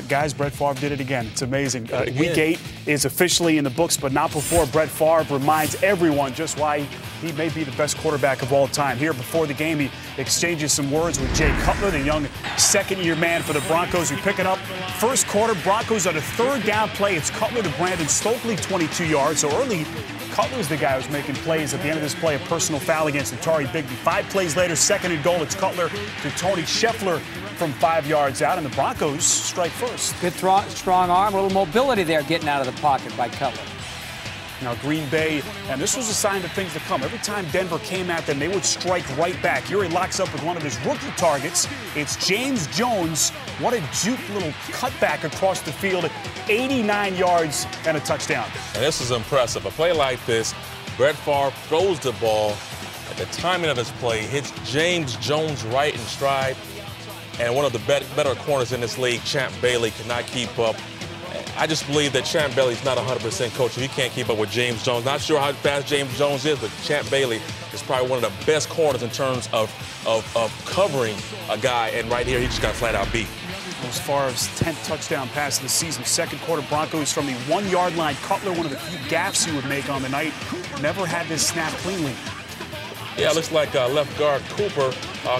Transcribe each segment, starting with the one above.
guys, Brett Favre did it again. It's amazing. Week 8 is officially in the books, but not before Brett Favre reminds everyone just why he may be the best quarterback of all time. Here before the game, he exchanges some words with Jay Cutler, the young second-year man for the Broncos. We pick it up. First quarter, Broncos on a third down play. It's Cutler to Brandon Stokely, 22 yards. So early, Cutler's the guy who's making plays. At the end of this play, a personal foul against Atari Bigby. 5 plays later, second and goal. It's Cutler to Tony Scheffler from 5 yards out, and the Broncos strike first. Good strong arm, a little mobility there getting out of the pocket by Cutler. Now Green Bay, and this was a sign of things to come. Every time Denver came at them, they would strike right back. Here he locks up with one of his rookie targets. It's James Jones. What a juke little cutback across the field. 89 yards and a touchdown. And this is impressive. A play like this, Brett Favre throws the ball. At the timing of his play, hits James Jones right in stride. And one of the better corners in this league, Champ Bailey, cannot keep up. I just believe that Champ Bailey's not 100% coach. He can't keep up with James Jones. Not sure how fast James Jones is, but Champ Bailey is probably one of the best corners in terms of covering a guy. And right here, he just got flat out beat. As far as 10th touchdown pass of the season, second quarter Broncos from the 1-yard line. Cutler, one of the few gaffes he would make on the night, never had this snap cleanly. Yeah, it looks like left guard Cooper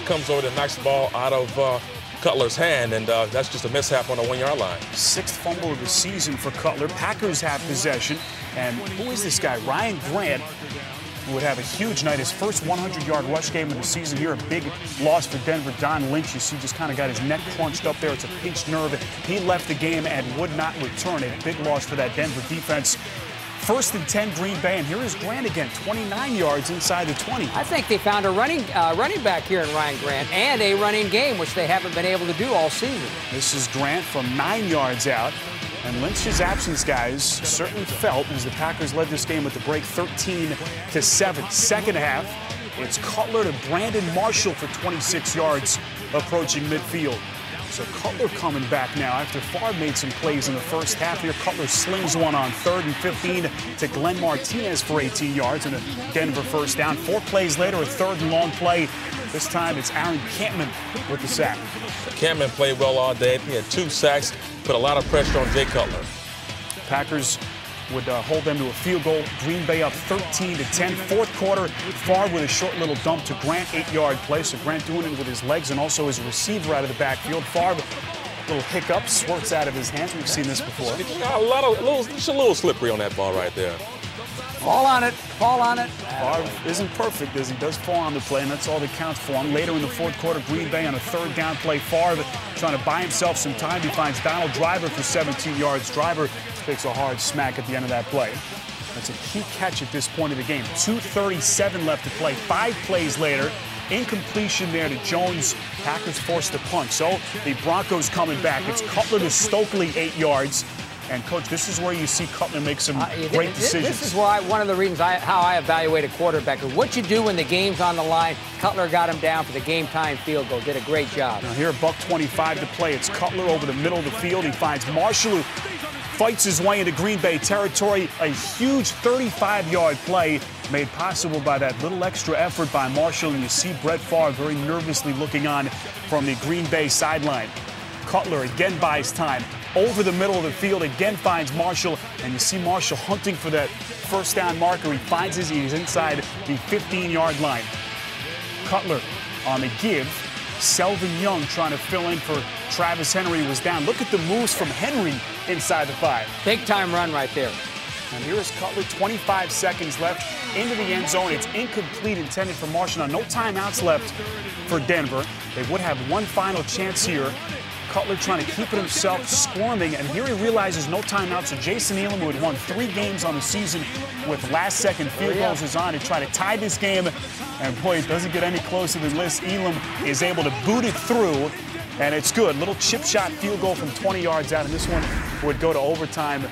comes over the nice ball out of Cutler's hand, and that's just a mishap on the 1-yard line. 6th fumble of the season for Cutler. Packers have possession. And who is this guy? Ryan Grant, who would have a huge night. His first 100-yard rush game of the season here. A big loss for Denver. Don Lynch, you see, just kind of got his neck crunched up there. It's a pinched nerve. He left the game and would not return. A big loss for that Denver defense. 1st and 10, Green Bay, and here is Grant again, 29 yards inside the 20. I think they found a running back here in Ryan Grant and a running game, which they haven't been able to do all season. This is Grant from 9 yards out. And Lynch's absence, guys, certainly felt as the Packers led this game with the break 13-7. Second half, it's Cutler to Brandon Marshall for 26 yards approaching midfield. So Cutler coming back now after Favre made some plays in the first half here. Cutler slings one on 3rd and 15 to Glenn Martinez for 18 yards and a Denver first down. 4 plays later, a 3rd and long play. This time it's Aaron Campman with the sack. Campman played well all day. He had 2 sacks, put a lot of pressure on Jay Cutler. Packers would hold them to a field goal. Green Bay up 13-10. 4th quarter, Favre with a short little dump to Grant, 8-yard play. So Grant doing it with his legs and also as a receiver out of the backfield. Favre, little hiccup, swerts out of his hands. We've seen this before. Just a little slippery on that ball right there. Fall on it. Favre isn't perfect as he does fall on the play, and that's all that counts for him. Later in the 4th quarter, Green Bay on a 3rd down play. Favre trying to buy himself some time. He finds Donald Driver for 17 yards. Driver takes a hard smack at the end of that play. That's a key catch at this point of the game. 2:37 left to play. 5 plays later, incompletion there to Jones. Packers forced the punt. So the Broncos coming back. It's Cutler to Stokely, 8 yards. And, Coach, this is where you see Cutler make some great decisions. This is why one of the reasons how I evaluate a quarterback is what you do when the game's on the line. Cutler got him down for the game-time field goal. Did a great job. Now here, $1:25 to play. It's Cutler over the middle of the field. He finds Marshall, who fights his way into Green Bay territory. A huge 35-yard play made possible by that little extra effort by Marshall. And you see Brett Favre very nervously looking on from the Green Bay sideline. Cutler again buys time. Over the middle of the field, again finds Marshall, and you see Marshall hunting for that first down marker. He finds he's inside the 15-yard line. Cutler on the give. Selvin Young trying to fill in for Travis Henry, who was down. Look at the moves from Henry inside the 5. Big-time run right there. And here is Cutler, 25 seconds left into the end zone. It's incomplete, intended for Marshall. Now, no timeouts left for Denver. They would have one final chance here. Cutler trying to keep it himself, squirming, and here he realizes no timeout. So Jason Elam, who had won 3 games on the season with last-second field goals, is on to try to tie this game. And boy, it doesn't get any closer than this. Elam is able to boot it through, and it's good. Little chip shot field goal from 20 yards out, and this one would go to overtime.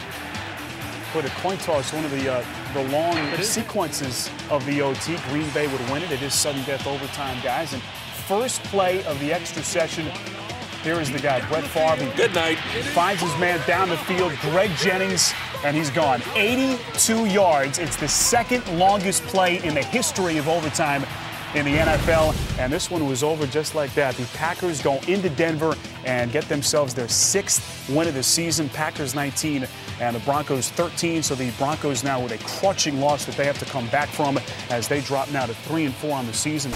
Put a coin toss, one of the long sequences of the OT. Green Bay would win it. It is sudden death overtime, guys. And first play of the extra session. Here is the guy, Brett Favre. Good night. Finds his man down the field, Greg Jennings, and he's gone. 82 yards. It's the 2nd longest play in the history of overtime. in the NFL, and this one was over just like that. The Packers go into Denver and get themselves their 6th win of the season. Packers 19 and the Broncos 13. So the Broncos now with a crushing loss that they have to come back from as they drop now to 3-4 on the season.